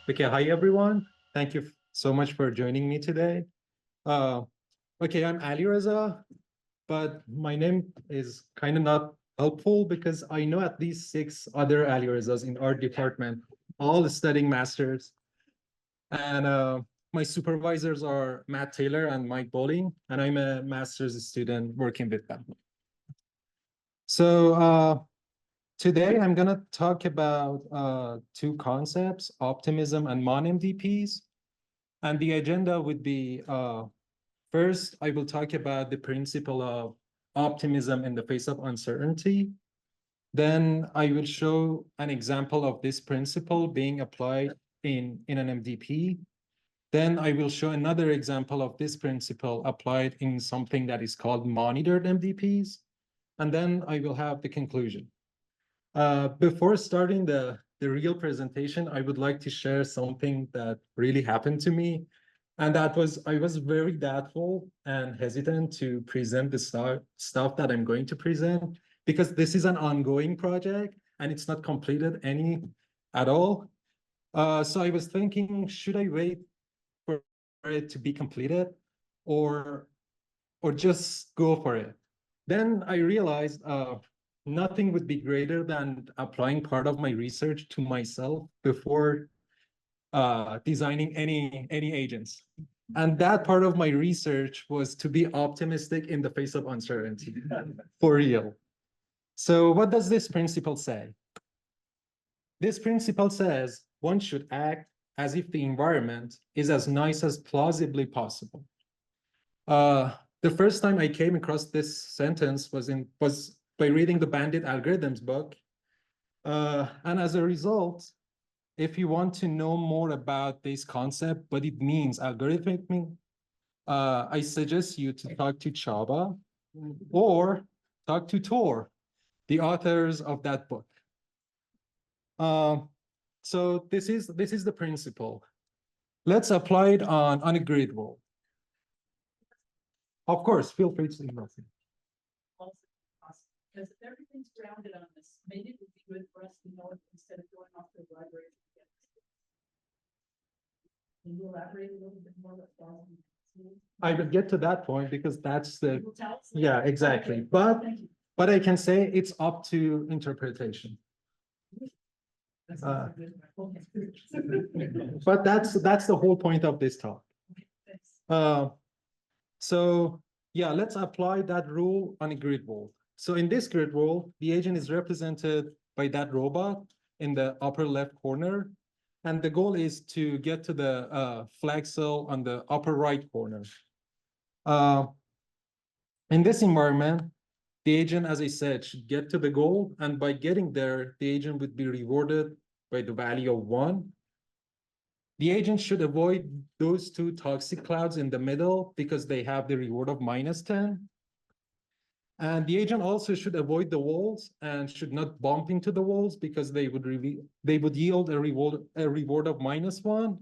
Okay, hi everyone. Thank you so much for joining me today. Uh, okay, I'm Alireza, but my name is kind of not helpful because I know at least 6 other Alirezas in our department, all studying masters. And my supervisors are Matt Taylor and Mike Bowling, and I'm a master's student working with them. So today I'm going to talk about 2 concepts, optimism and Mon-MDPs. And the agenda would be, first, I will talk about the principle of optimism in the face of uncertainty. Then I will show an example of this principle being applied in an MDP. Then I will show another example of this principle applied in something that is called monitored MDPs. And then I will have the conclusion. Before starting the real presentation, I would like to share something that really happened to me. And that was, I was very doubtful and hesitant to present the stuff that I'm going to present because this is an ongoing project and it's not completed any at all. So I was thinking, should I wait for it to be completed or just go for it? Then I realized nothing would be greater than applying part of my research to myself before designing any agents. And that part of my research was to be optimistic in the face of uncertainty, for real. So what does this principle say? This principle says one should act as if the environment is as nice as plausibly possible. The first time I came across this sentence was by reading the Bandit Algorithms book. And as a result, if you want to know more about this concept, what it means algorithmically, I suggest you to talk to Chaba or talk to Tor, the authors of that book. So this is the principle. Let's apply it on a grid world. Of course, feel free to email me. Because if everything's grounded on this, maybe it would be good for us to know it instead of going off to the library. Can you elaborate a little bit more about I will get to that point because that's the, yeah, exactly. Okay. But I can say it's up to interpretation. But that's the whole point of this talk. So yeah, let's apply that rule on a grid world. So in this grid world, the agent is represented by that robot in the upper left corner. And the goal is to get to the flag cell on the upper right corner. In this environment, the agent, as I said, should get to the goal. And by getting there, the agent would be rewarded by the value of 1. The agent should avoid those 2 toxic clouds in the middle because they have the reward of -10. And the agent also should avoid the walls and should not bump into the walls because they would yield a reward of -1.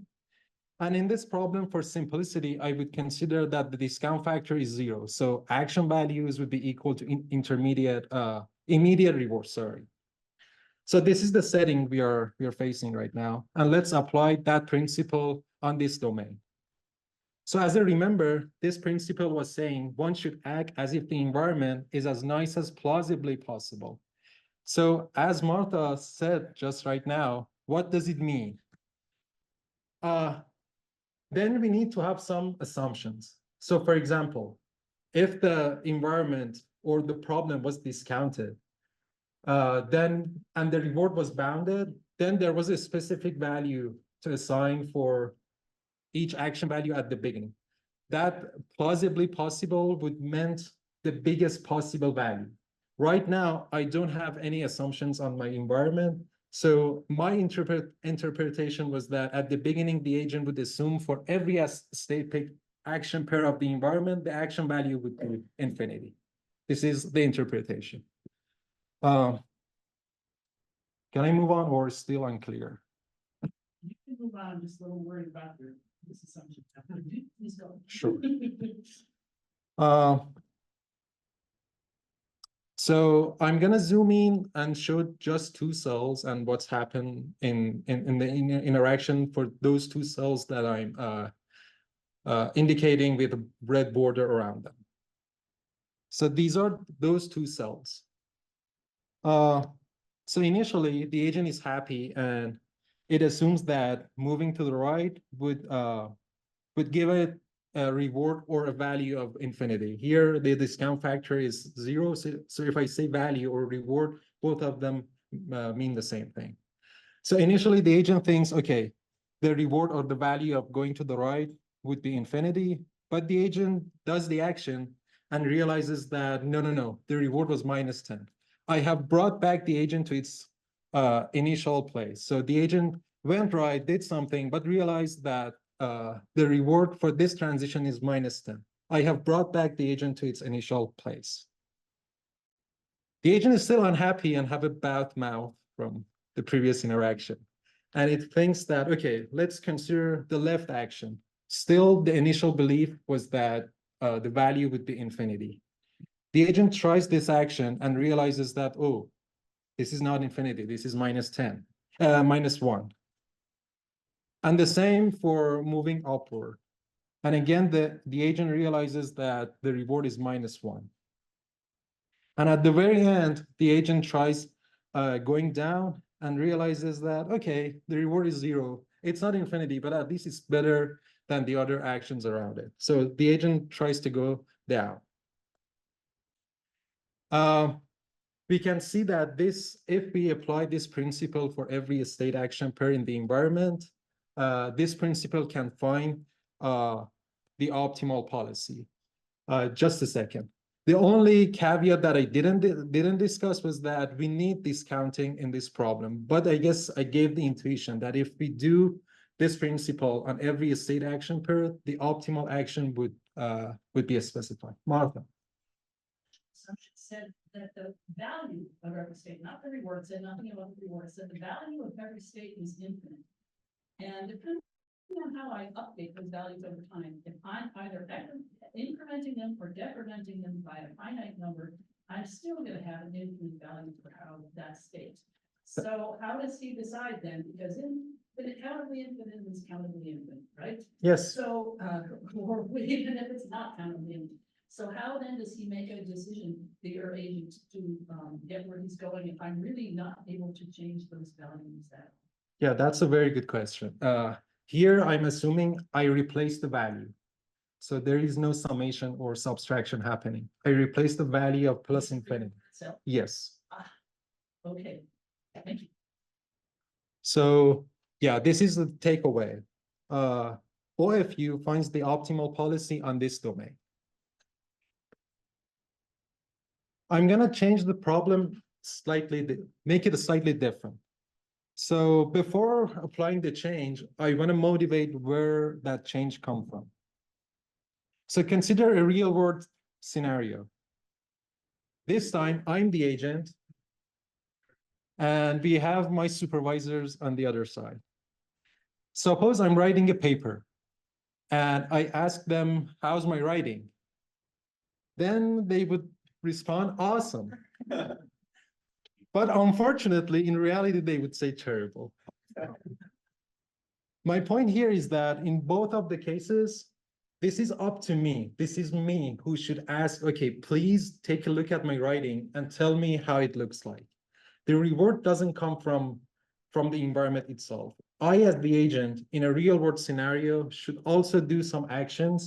And in this problem, for simplicity, I would consider that the discount factor is 0. So action values would be equal to immediate reward, sorry. So this is the setting we are facing right now. And let's apply that principle on this domain. So as I remember, this principle was saying one should act as if the environment is as nice as plausibly possible. So as Martha said just right now, what does it mean? Then we need to have some assumptions. So for example, if the environment or the problem was discounted, and the reward was bounded, then there was a specific value to assign for each action value at the beginning. That plausibly possible would meant the biggest possible value. Right now, I don't have any assumptions on my environment. So my interpretation was that at the beginning, the agent would assume for every state pick action pair of the environment, the action value would be infinity. This is the interpretation. Can I move on or still unclear? You can move on, I'm just a little worried about this assumption. Please go. Sure. So I'm gonna zoom in and show just two cells and what's happened in the interaction for those two cells that I'm indicating with a red border around them. So these are those two cells. So initially, the agent is happy and it assumes that moving to the right would give it a reward or a value of infinity. Here, the discount factor is 0. So if I say value or reward, both of them mean the same thing. So initially, the agent thinks, okay, the reward or the value of going to the right would be infinity, but the agent does the action and realizes that, no, the reward was -10. I have brought back the agent to its initial place. So the agent went right, did something, but realized that the reward for this transition is -10. I have brought back the agent to its initial place. The agent is still unhappy and have a bad mouth from the previous interaction. And it thinks that, okay, let's consider the left action. Still, the initial belief was that the value would be infinity. The agent tries this action and realizes that, oh, this is not infinity, this is -10, -1. And the same for moving upward. And again, the agent realizes that the reward is -1. And at the very end, the agent tries going down and realizes that, okay, the reward is 0. It's not infinity, but at least it's better than the other actions around it. So the agent tries to go down. We can see that if we apply this principle for every state action pair in the environment, this principle can find the optimal policy. Just a second. The only caveat that I didn't discuss was that we need discounting in this problem. But I guess I gave the intuition that if we do this principle on every state action pair, the optimal action would be specified. Martha. Assumption said that the value of every state, not the reward, said nothing about the reward, said the value of every state is infinite. And depending on how I update those values over time, if I'm either incrementing them or decrementing them by a finite number, I'm still going to have an infinite value for how that state. So how does he decide then? Because countably infinite is countably infinite, right? Yes. So, or even if it's not countably infinite. So how then does he make a decision, the agent, to get where he's going if I'm really not able to change those values? Yeah, that's a very good question. Here, I'm assuming I replace the value. So there is no summation or subtraction happening. I replace the value of plus infinity. Yes. Okay, thank you. So yeah, this is the takeaway. OFU finds the optimal policy on this domain. I'm gonna change the problem slightly, make it slightly different. So before applying the change, I want to motivate where that change comes from. So consider a real world scenario. This time I'm the agent and we have my supervisors on the other side. Suppose I'm writing a paper and I ask them, how's my writing? Then they would respond, awesome. But unfortunately, in reality, they would say terrible. My point here is that in both of the cases, this is up to me. This is me who should ask, okay, please take a look at my writing and tell me how it looks like. The reward doesn't come from the environment itself. I, as the agent in a real world scenario, should also do some actions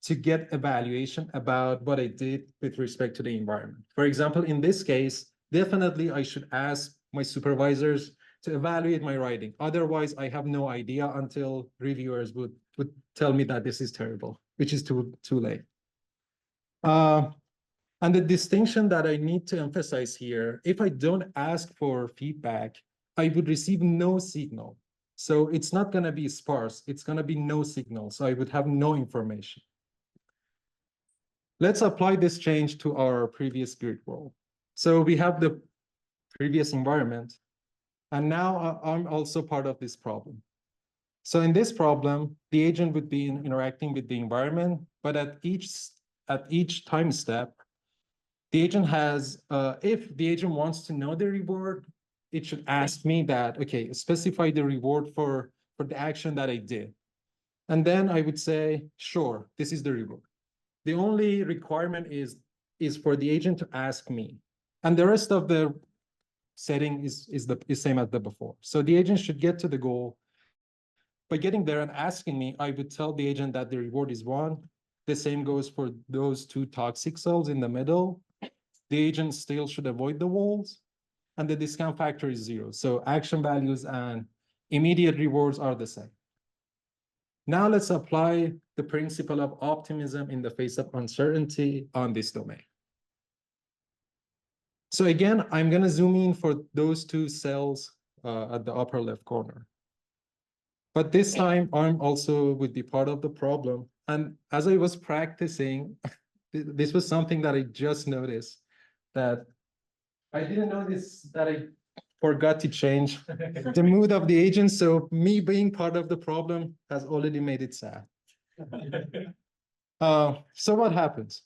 to get evaluation about what I did with respect to the environment. For example, in this case, definitely I should ask my supervisors to evaluate my writing. Otherwise, I have no idea until reviewers would tell me that this is terrible, which is too late. And the distinction that I need to emphasize here, if I don't ask for feedback, I would receive no signal. So it's not going to be sparse. It's going to be no signal. So I would have no information. Let's apply this change to our previous grid world. So we have the previous environment, and now I'm also part of this problem. So in this problem, the agent would be interacting with the environment, but at each time step, the agent has, if the agent wants to know the reward, it should ask me that, okay, specify the reward for the action that I did. And then I would say, sure, this is the reward. The only requirement is for the agent to ask me. And the rest of the setting is same as the before. So the agent should get to the goal. By getting there and asking me, I would tell the agent that the reward is 1. The same goes for those 2 toxic cells in the middle. The agent still should avoid the walls, and the discount factor is 0. So action values and immediate rewards are the same. Now let's apply the principle of optimism in the face of uncertainty on this domain. So again, I'm going to zoom in for those 2 cells at the upper left corner. But this time, I'm also would be part of the problem. And as I was practicing, this was something that I just noticed, that I didn't notice that I forgot to change the mood of the agent. So me being part of the problem has already made it sad. So what happens?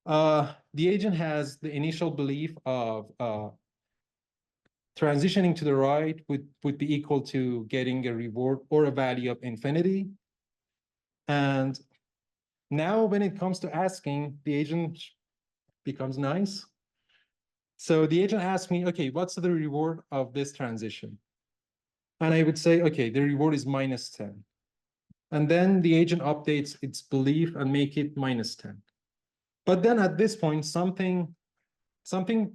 The agent has the initial belief of transitioning to the right would be equal to getting a reward or a value of infinity. And now when it comes to asking, the agent becomes nice. So the agent asks me, okay, what's the reward of this transition? And I would say, okay, the reward is -10. And then the agent updates its belief and make it -10. But then at this point, something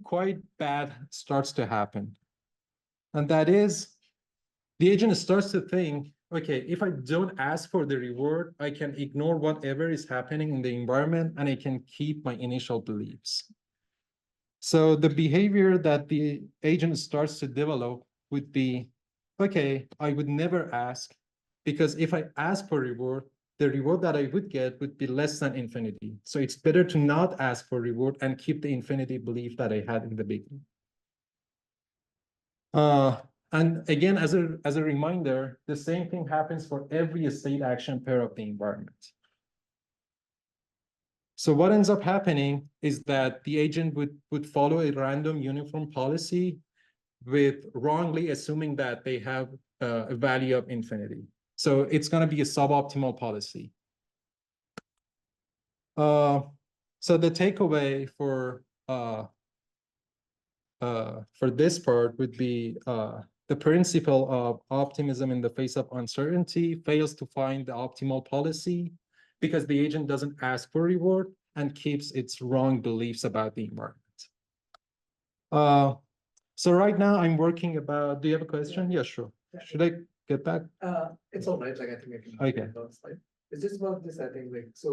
quite bad starts to happen. And that is, the agent starts to think, okay, if I don't ask for the reward, I can ignore whatever is happening in the environment and I can keep my initial beliefs. So the behavior that the agent starts to develop would be, okay, I would never ask, because if I ask for reward, the reward that I would get would be less than infinity. So it's better to not ask for reward and keep the infinity belief that I had in the beginning. And again, as a reminder, the same thing happens for every state action pair of the environment. So what ends up happening is that the agent would follow a random uniform policy with wrongly assuming that they have a value of infinity. So it's going to be a suboptimal policy. So the takeaway for this part would be the principle of optimism in the face of uncertainty fails to find the optimal policy because the agent doesn't ask for reward and keeps its wrong beliefs about the environment. So right now I'm working about, do you have a question? Yeah, sure. Should I get back? It's all right, like I think I can. Okay. It's just about this, I think, like, so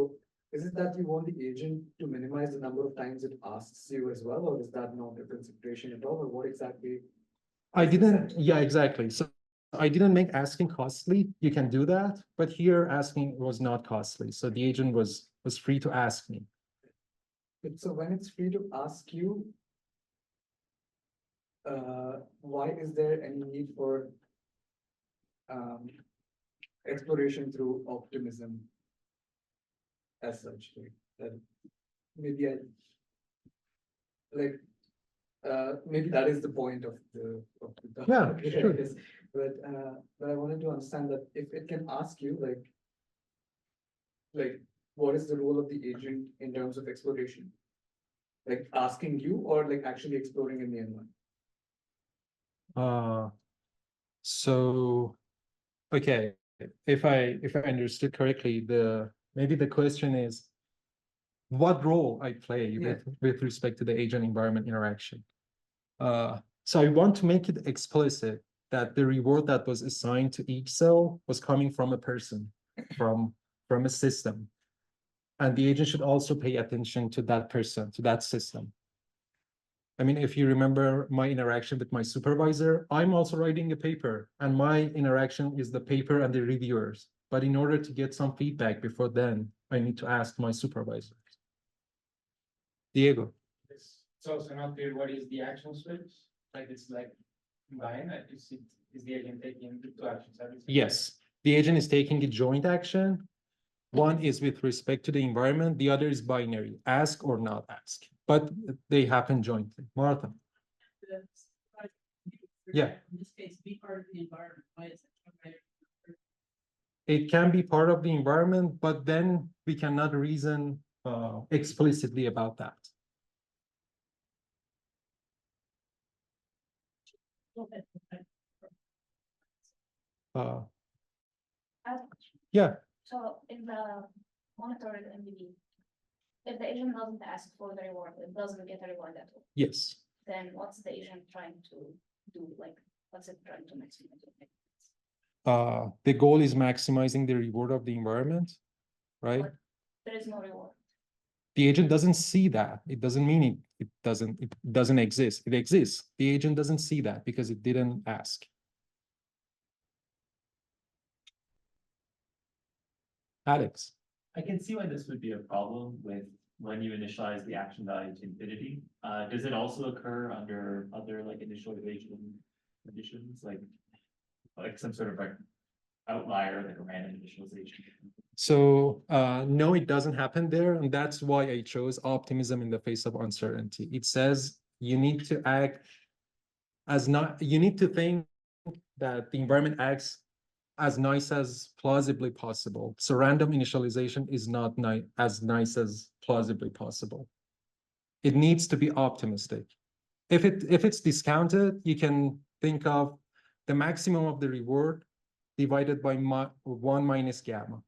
is it that you want the agent to minimize the number of times it asks you as well, or is that not a consideration at all, or what exactly? I didn't, yeah, exactly. So I didn't make asking costly. You can do that, but here asking was not costly. So the agent was free to ask me. So when it's free to ask you, why is there any need for exploration through optimism as such? Maybe maybe that is the point of the Yeah, sure. But I wanted to understand that if it can ask you like what is the role of the agent in terms of exploration, like asking you or like actually exploring in the environment. So okay, if I understood correctly, maybe the question is what role I play with respect to the agent environment interaction. So I want to make it explicit that the reward that was assigned to each cell was coming from a person, from a system. And the agent should also pay attention to that person, to that system. I mean, if you remember my interaction with my supervisor, I'm also writing a paper and my interaction is the paper and the reviewers. But in order to get some feedback before then, I need to ask my supervisors. Diego. It's also not clear what is the action switch. Like it's like combined. Is the agent taking the 2 actions? Yes, the agent is taking a joint action. One is with respect to the environment, the other is binary, ask or not ask, but they happen jointly. Martha? The supervisor Yeah. In this case, be part of the environment. Why is it? It can be part of the environment, but then we cannot reason explicitly about that. Uh, I have a question. yeah, So in the monitored MDP, if the agent doesn't ask for the reward, it doesn't get a reward at all, yes. then what's the agent trying to do? Like, what's it trying to maximize? The goal is maximizing the reward of the environment, right? But there is no reward. The agent doesn't see that. It doesn't mean it doesn't exist. It exists. The agent doesn't see that because it didn't ask. Alex? I can see why this would be a problem with when you initialize the action value to infinity. Does it also occur under other like initialization conditions, like some sort of like outlier, like a random initialization? So no, it doesn't happen there. And that's why I chose optimism in the face of uncertainty. It says you need to act as not, you need to think that the environment acts as nice as plausibly possible. So random initialization is not as nice as plausibly possible. It needs to be optimistic. If it's discounted, you can think of the maximum of the reward divided by 1 minus gamma,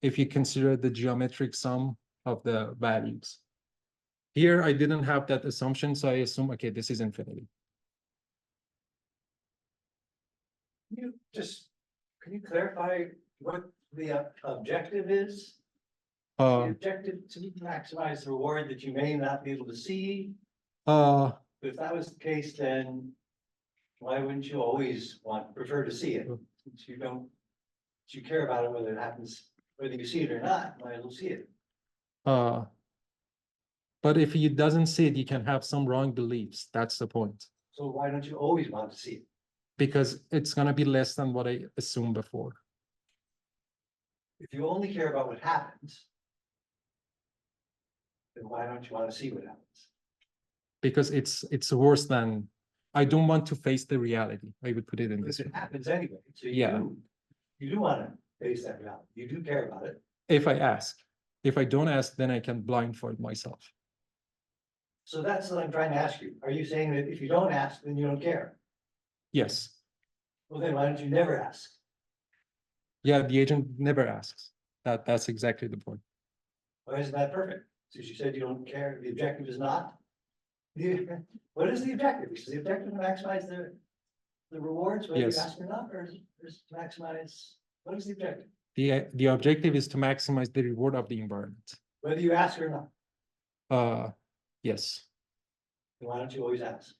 if you consider the geometric sum of the values. Here, I didn't have that assumption, so I assume, okay, this is infinity. Can you clarify what the objective is? The objective to maximize the reward that you may not be able to see. If that was the case, then why wouldn't you always prefer to see it? Since you care about it, whether it happens, whether you see it or not, might as well see it. But if you doesn't see it, you can have some wrong beliefs. That's the point. So why don't you always want to see it? Because it's gonna be less than what I assumed before. If you only care about what happens, then why don't you want to see what happens? Because it's worse than, I don't want to face the reality. I would put it in this Because way. it happens anyway, so Yeah. you do want to face that reality. You do care about it. If I ask. If I don't ask, then I can blindfold myself. So that's what I'm trying to ask you. Are you saying that if you don't ask, then you don't care? Yes. Well, then why don't you never ask? Yeah, the agent never asks. That's exactly the point. Why isn't that perfect? Since you said you don't care, the objective is not. What is the objective? Is the objective to maximize the rewards, whether you Yes. ask or not, or is to maximize, what is the objective? The objective is to maximize the reward of the environment. Whether you ask or not, Yes, then why don't you always ask?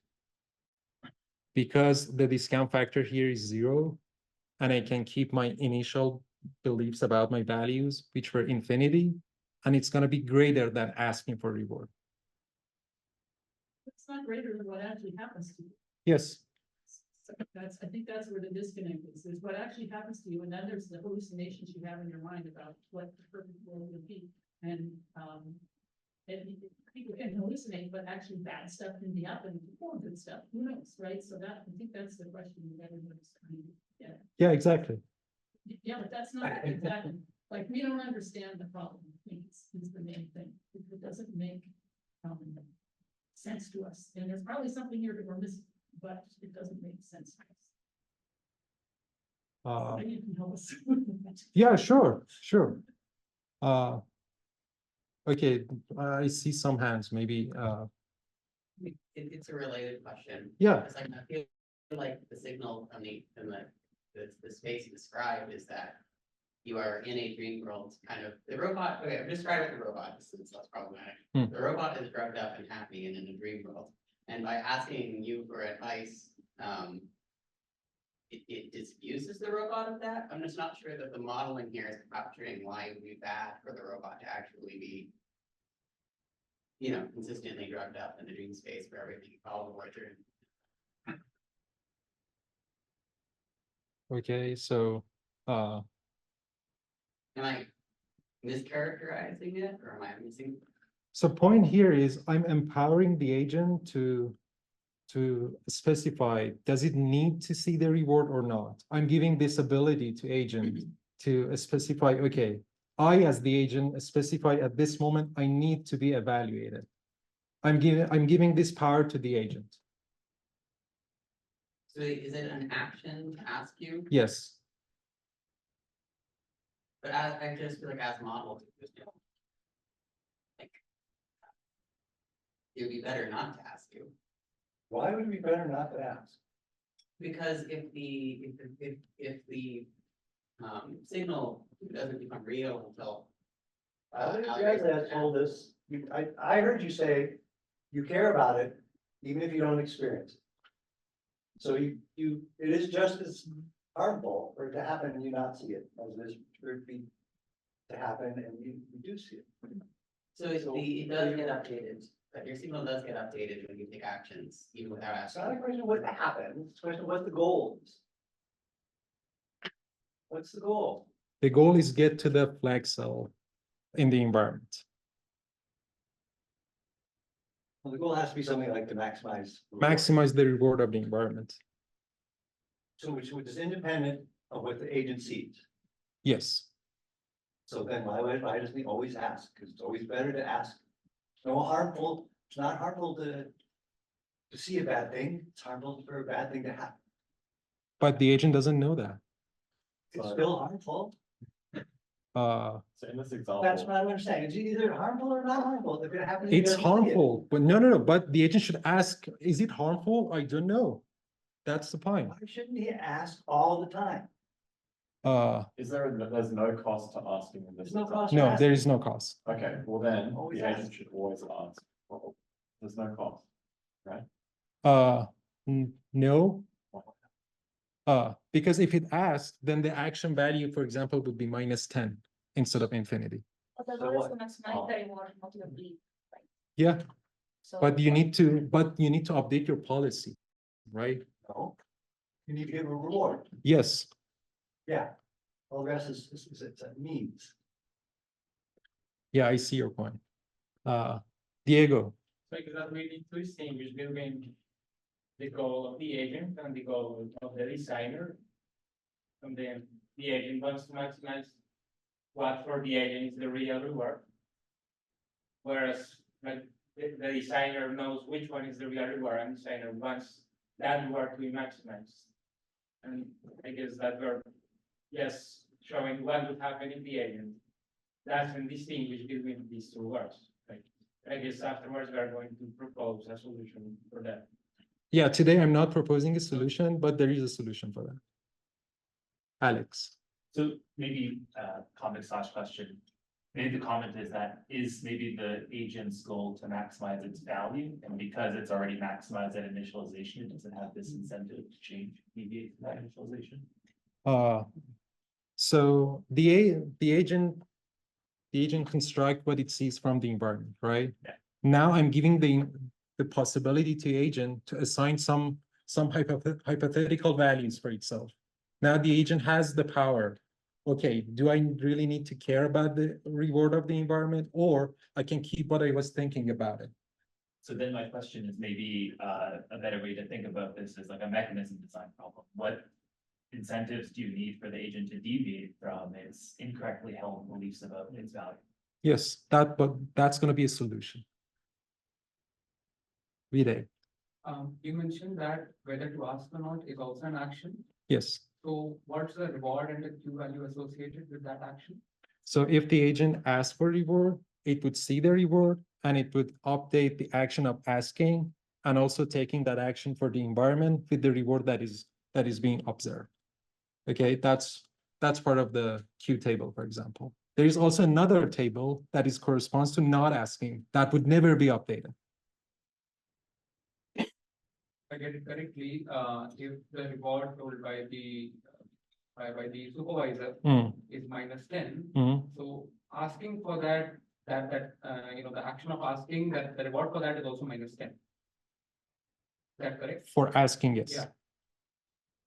because the discount factor here is 0, and I can keep my initial beliefs about my values, which were infinity, and it's gonna be greater than asking for reward. It's not greater than what actually happens to you. Yes, So I think that's where the disconnect is. There's what actually happens to you, and then there's the hallucinations you have in your mind about what the perfect world would be. And people can hallucinate, but actually bad stuff can be happening before good stuff. Who knows, right? So that, I think that's the question that everybody's trying to get. yeah, exactly. Yeah, but that's not exactly, like, we don't understand the problem. I think is the main thing. It doesn't make sense to us. And there's probably something here that we're missing, but it doesn't make sense to us. Maybe you can help us. Yeah, sure. Okay, I see some hands, maybe, It's a related question. yeah, It's like, I feel like the signal from the space described is that you are in a dream world, kind of, the robot, okay, I'm describing the robot, since that's problematic. Hmm. The robot is drugged up and happy and in a dream world, and by asking you for advice, it disfuses the robot of that. I'm just not sure that the modeling here is capturing why it would be bad for the robot to actually be, consistently drugged up in the dream space for everything all the way through. okay, so, And mischaracterizing it, or am I missing? So point here is I'm empowering the agent to specify, does it need to see the reward or not? I'm giving this ability to agent to specify, okay, I as the agent specify at this moment, I need to be evaluated. I'm giving this power to the agent. So is it an action to ask you? Yes. But I just feel like as a model, like, it would be better not to ask you. Why would it be better not to ask? Because if the signal doesn't become real until. Alireza told us, I heard you say, you care about it, even if you don't experience it. So it is just as harmful for it to happen and you not see it, as it is for it to happen and you do see it. So it does get updated, but your signal does get updated when you take actions, even without It's asking. not a question of what happened, it's a question of what the goal is. What's the goal? The goal is get to the flag cell in the environment. Well, the goal has to be something like to maximize. Maximize the reward of the environment. So which is independent of what the agent sees. Yes. So then why doesn't he always ask? Because it's always better to ask. It's not harmful to see a bad thing. It's harmful for a bad thing to happen. But the agent doesn't know that. It's still harmful. So in this example. That's what I'm saying. It's either harmful or not harmful. If it happens. he It's doesn't see it. harmful, but no, but the agent should ask, is it harmful? I don't know. That's the point. Why shouldn't he ask all the time? There's no cost to asking in this. There's no cost. No, there is no cost. Okay, well then, Always the agent ask. should always ask. Well, there's no cost, right? No. Because if it asked, then the action value, for example, would be -10 instead of infinity. But the So goal is what? to maximize the reward, not your bleed, right? Yeah, So. but you need to update your policy, right? No. You need to give a reward. Yes. Yeah. All the rest is it's a means. Yeah, I see your point. Diego. So because we need to distinguish between the goal of the agent and the goal of the designer. And then the agent wants to maximize what for the agent is the real reward. Whereas like the designer knows which one is the real reward, and the designer wants that reward to be maximized. And I guess that we're just showing what would happen in the agent. Doesn't distinguish between these two words. Like, I guess afterwards we are going to propose a solution for that. Yeah, today I'm not proposing a solution, but there is a solution for that. Alex. So maybe comment / question. Maybe the comment is that is maybe the agent's goal to maximize its value, and because it's already maximized at initialization, it doesn't have this incentive to change, deviate from that initialization. So the agent construct what it sees from the environment, right? Yeah. Now I'm giving the possibility to agent to assign some hypothetical values for itself. Now the agent has the power. Okay, do I really need to care about the reward of the environment, or I can keep what I was thinking about it? So then my question is maybe a better way to think about this is like a mechanism design problem. What incentives do you need for the agent to deviate from its incorrectly held beliefs about its value? Yes, but that's going to be a solution. Vijay. You mentioned that whether to ask or not is also an action. Yes. So what's the reward and the Q value associated with that action? So if the agent asks for reward, it would see the reward and it would update the action of asking and also taking that action for the environment with the reward that is being observed. Okay, that's part of the Q table, for example. There is also another table that corresponds to not asking that would never be updated. If I get it correctly, if the reward told by the supervisor is -10, so asking for that the action of asking that the reward for that is also -10. Is that correct? For asking, yes. Yeah.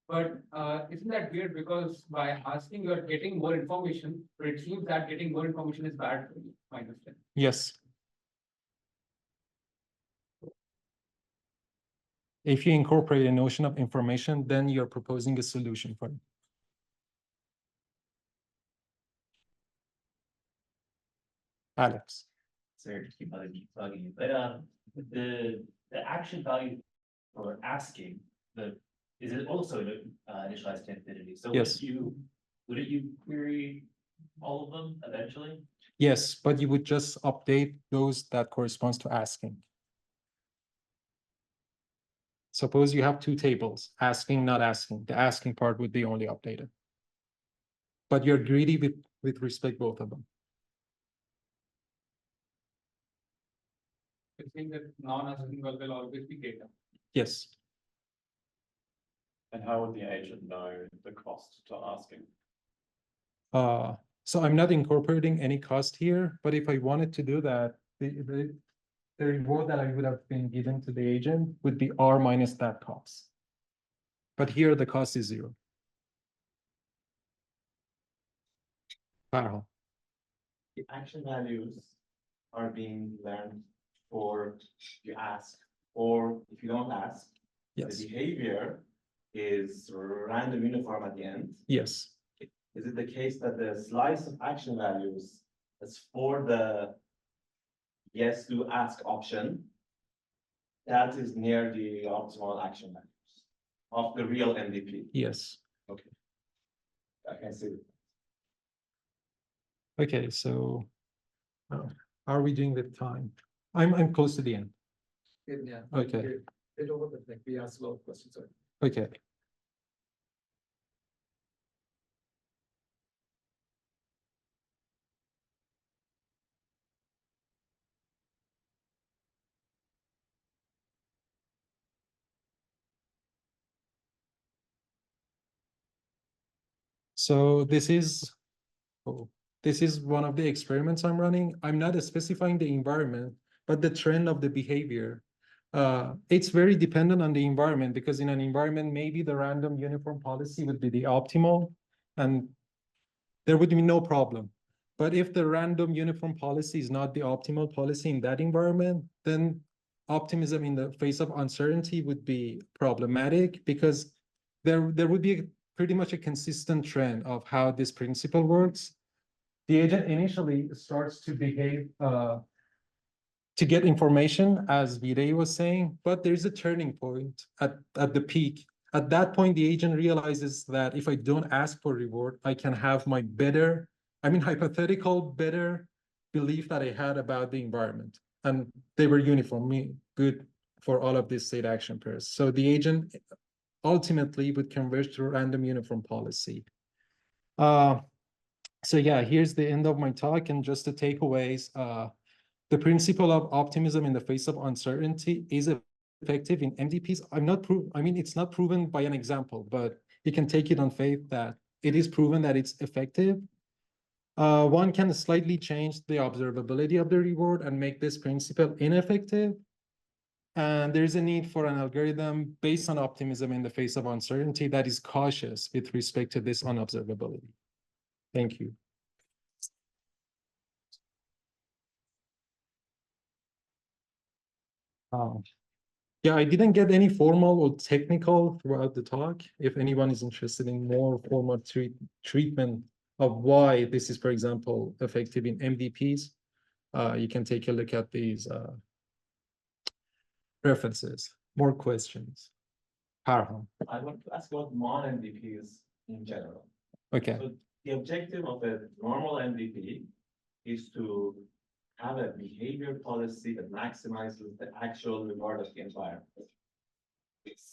But isn't that weird? Because by asking, you're getting more information, but it seems that getting more information is bad for you, my understanding. Yes. If you incorporate a notion of information, then you're proposing a solution for it. Alex. Sorry to keep bugging you, but the action value for asking is it also initialized to infinity? So Yes. wouldn't you query all of them eventually? Yes, but you would just update those that corresponds to asking. Suppose you have two tables, asking, not asking. The asking part would be only updated. But you're greedy with respect both of them. You're saying that non-asking will always be data. Yes. And how would the agent know the cost to asking? So I'm not incorporating any cost here, but if I wanted to do that, the reward that I would have been given to the agent would be R minus that cost. But here the cost is 0. Wow. The action values are being learned for if you ask, or if you don't ask. Yes. The behavior is random uniform at the end. Yes. Is it the case that the slice of action values is for the yes to ask option that is near the optimal action values of the real MDP? Yes. Okay. I can see it. Okay, so how are we doing with time? I'm close to the end. Yeah. Okay. It over the like we asked a lot of questions. Sorry. Okay. So this is one of the experiments I'm running. I'm not specifying the environment, but the trend of the behavior. It's very dependent on the environment, because in an environment, maybe the random uniform policy would be the optimal and there would be no problem. But if the random uniform policy is not the optimal policy in that environment, then optimism in the face of uncertainty would be problematic, because there would be pretty much a consistent trend of how this principle works. The agent initially starts to behave to get information, as Virey was saying, but there's a turning point at the peak. At that point, the agent realizes that if I don't ask for reward, I can have my better, hypothetical better belief that I had about the environment. And they were uniformly good for all of these state action pairs. So the agent ultimately would converge to random uniform policy. So yeah, here's the end of my talk, and just the takeaways. The principle of optimism in the face of uncertainty is effective in MDPs. It's not proven by an example, but you can take it on faith that it is proven that it's effective. One can slightly change the observability of the reward and make this principle ineffective. And there's a need for an algorithm based on optimism in the face of uncertainty that is cautious with respect to this unobservability. Thank you. Yeah, I didn't get any formal or technical throughout the talk. If anyone is interested in more formal treatment of why this is, for example, effective in MDPs, you can take a look at these references. More questions? Parham. I want to ask about Mon-MDPs in general. Okay. So the objective of a normal MDP is to have a behavior policy that maximizes the actual reward of the environment.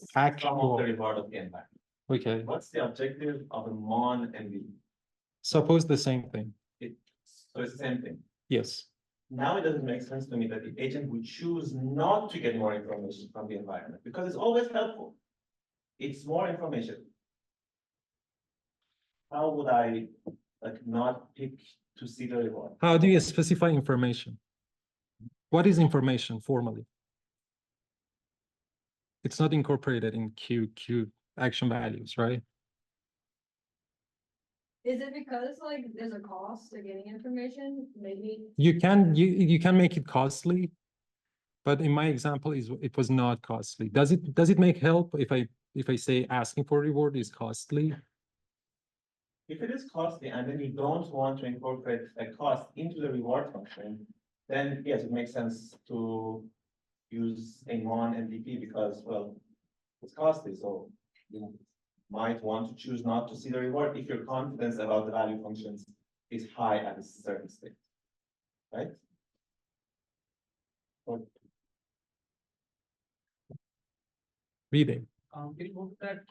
Some of the reward of the environment. Okay. What's the objective of a Mon-MDP? Suppose the same thing. So it's the same thing. Yes. Now it doesn't make sense to me that the agent would choose not to get more information from the environment, because it's always helpful. It's more information. How would I not pick to see the reward? How do you specify information? What is information formally? It's not incorporated in Q. action values, right? Is it because like there's a cost to getting information? Maybe. You can make it costly, but in my example, it was not costly. Does it make help if I say asking for reward is costly? If it is costly and then you don't want to incorporate a cost into the reward function, then yes, it makes sense to use a Mon-MDP because, well, it's costly, so you might want to choose not to see the reward if your confidence about the value functions is high at a certain state, right? Or Reading. Can you go to that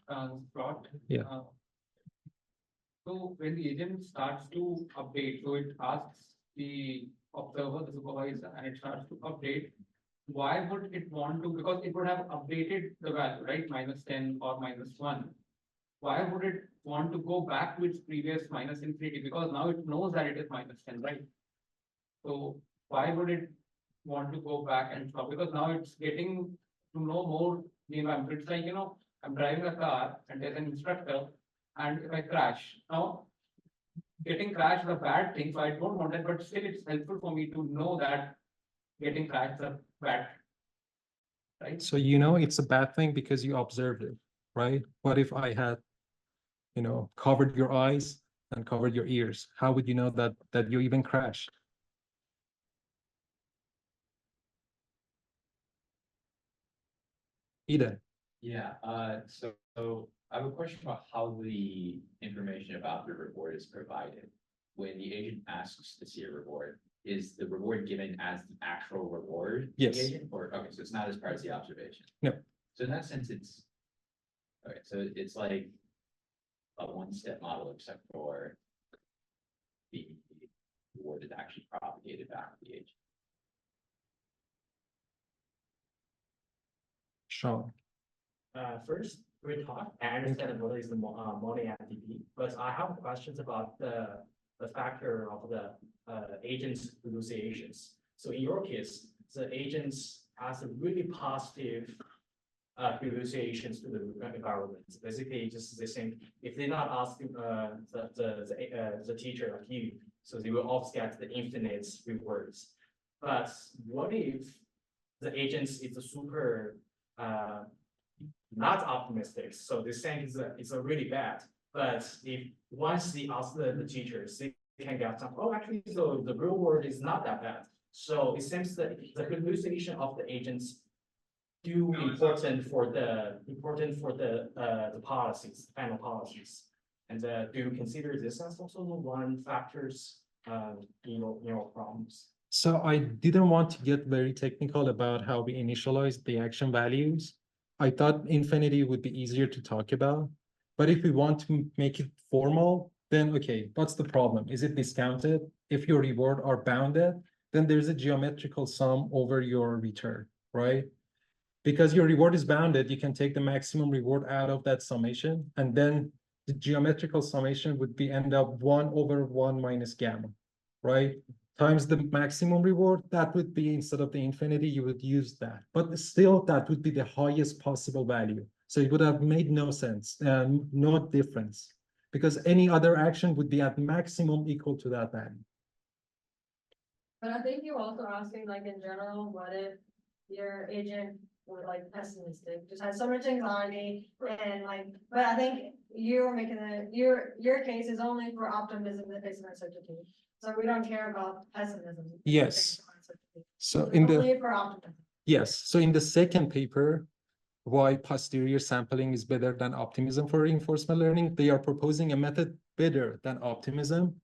plot? Yeah. So when the agent starts to update, so it asks the observer, the supervisor, and it starts to update. Why would it want to? Because it would have updated the value, right? -10 or -1. Why would it want to go back to its previous -infinity? Because now it knows that it is -10, right? So why would it want to go back and stop? Because now it's getting to know more the environment. It's like, I'm driving a car and there's an instructor, and if I crash, now getting crashed is a bad thing, so I don't want that, but still it's helpful for me to know that getting crashed is a bad thing. Right? So it's a bad thing because you observed it, right? What if I had, covered your eyes and covered your ears? How would you know that you even crashed? Eden. Yeah, so I have a question about how the information about the reward is provided. When the agent asks to see a reward, is the reward given as the actual reward? to the Yes. agent? Or, okay, so it's not as part of the observation. No. So in that sense, okay, so it's like a one-step model, except for the reward is actually propagated back to the agent. Sean. First, we talk, I understand what is the Mon-MDP, but I have questions about the factor of the agent's hallucinations. So in your case, the agents has a really positive hallucinations to the environment. Basically, just the same. If they're not asking the teacher like you, so they will always get the infinite rewards. But what if the agents is a super not optimistic? So this thing is a really bad. But if once they ask the teachers, they can get some. Oh, actually, so the real world is not that bad. So it seems that the hallucination of the agents do important for the policies, final policies. And do you consider this as also one factors in your problems? So I didn't want to get very technical about how we initialize the action values. I thought infinity would be easier to talk about. But if we want to make it formal, then okay, what's the problem? Is it discounted? If your reward are bounded, then there's a geometrical sum over your return, right? Because your reward is bounded, you can take the maximum reward out of that summation, and then the geometrical summation would be end up 1/1 minus gamma, right? Times the maximum reward, that would be, instead of the infinity, you would use that. But still, that would be the highest possible value. So it would have made no sense and no difference, because any other action would be at maximum equal to that value. But I think you're also asking, like, in general, what if your agent were like pessimistic, just had so much anxiety and like, but I think you're making your case is only for optimism based on uncertainty. So we don't care about pessimism. Yes. So Only for optimism. yes, so in the second paper, why posterior sampling is better than optimism for reinforcement learning, they are proposing a method better than optimism,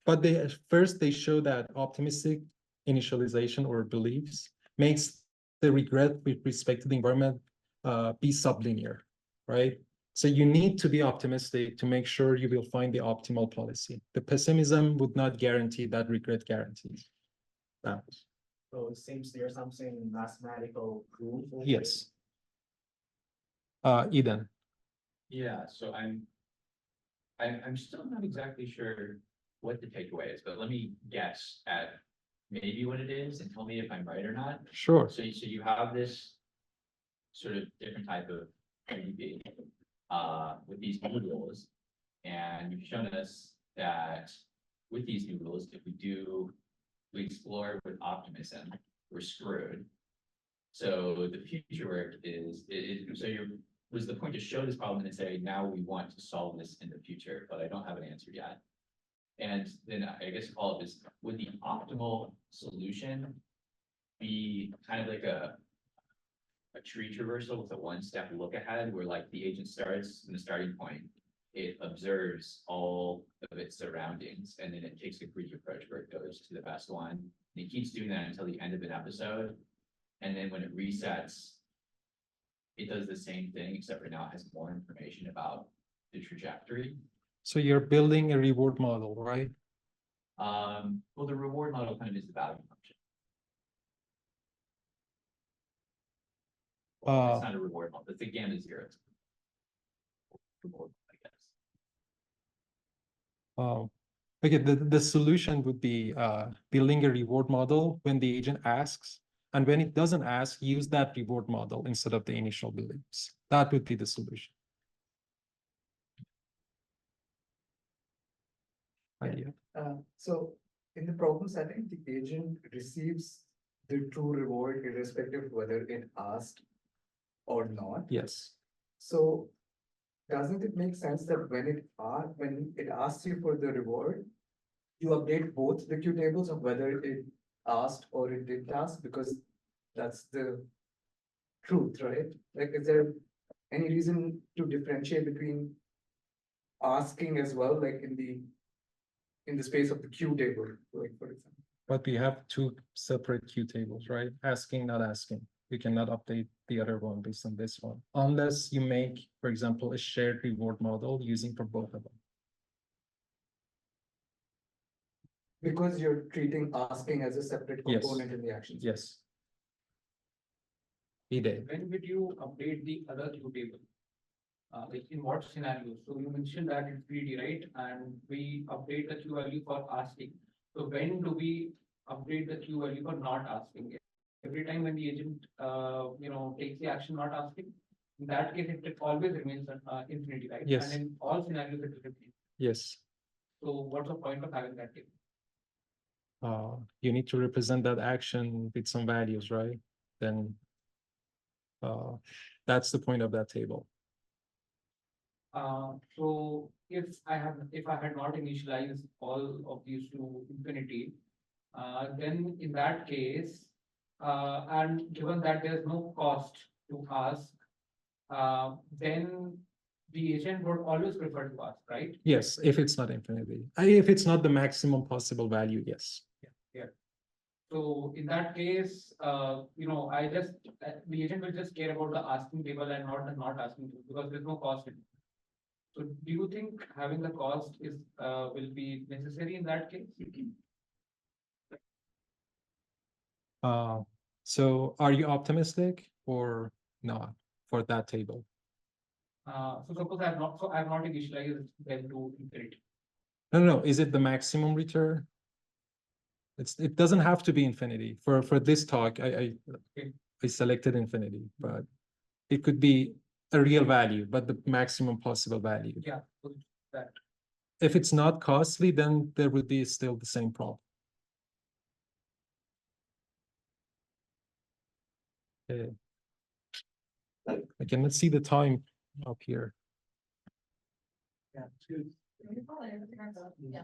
but they show that optimistic initialization or beliefs makes the regret with respect to the environment be sublinear, right? So you need to be optimistic to make sure you will find the optimal policy. The pessimism would not guarantee that regret guarantees. So it seems there's something mathematical proof. Yes. Eden. Yeah, so I'm still not exactly sure what the takeaway is, but let me guess at maybe what it is and tell me if I'm right or not. Sure. So you have this sort of different type of MDP, with these new rules. And you've shown us that with these new rules, if we explore with optimism, we're screwed. So the future work was the point to show this problem and say, now we want to solve this in the future, but I don't have an answer yet. And then I guess all of this, would the optimal solution be kind of like a tree traversal with a one-step look ahead, where like the agent starts in the starting point, it observes all of its surroundings, and then it takes a brief approach where it goes to the best one. And it keeps doing that until the end of an episode. And then when it resets, it does the same thing, except for now it has more information about the trajectory. So you're building a reward model, right? Well, the reward model kind of is the value function. Well, it's not a reward model, it's a gamma zeros. Reward, I guess. Okay, the solution would be building a reward model when the agent asks, and when it doesn't ask, use that reward model instead of the initial beliefs. That would be the solution. Idea. So in the problem setting, the agent receives the true reward irrespective of whether it asked or not. Yes. So doesn't it make sense that when it asks you for the reward, you update both the Q tables of whether it asked or it didn't ask, because that's the truth, right? Like, is there any reason to differentiate between asking as well, like in the space of the Q table, like for example? But we have two separate Q tables, right? Asking, not asking. You cannot update the other one based on this one, unless you make, for example, a shared reward model using for both of them. Because you're treating asking as a separate component in the action. Yes. He did. When would you update the other Q table? Like in what scenario? So you mentioned that it's greedy, right? And we update the Q value for asking. So when do we update the Q value for not asking? Every time when the agent, takes the action not asking, in that case, it always remains infinity, right? Yes. And in all scenarios, it will remain. Yes. So what's the point of having that table? You need to represent that action with some values, right? Then that's the point of that table. So if I had not initialized all of these to infinity, then in that case, and given that there's no cost to ask, then the agent would always prefer to ask, right? Yes, if it's not infinity. If it's not the maximum possible value, yes. Yeah. So in that case, the agent will just care about the asking table and not the not asking table, because there's no cost in it. So do you think having the cost will be necessary in that case? So are you optimistic or not for that table? So suppose I have not initialized them to infinity. No. Is it the maximum return? It doesn't have to be infinity. For this talk, I selected infinity, but it could be a real value, but the maximum possible value. Yeah, so that. If it's not costly, then there would be still the same problem. Okay. I cannot see the time up here. Yeah, it's good. Yeah.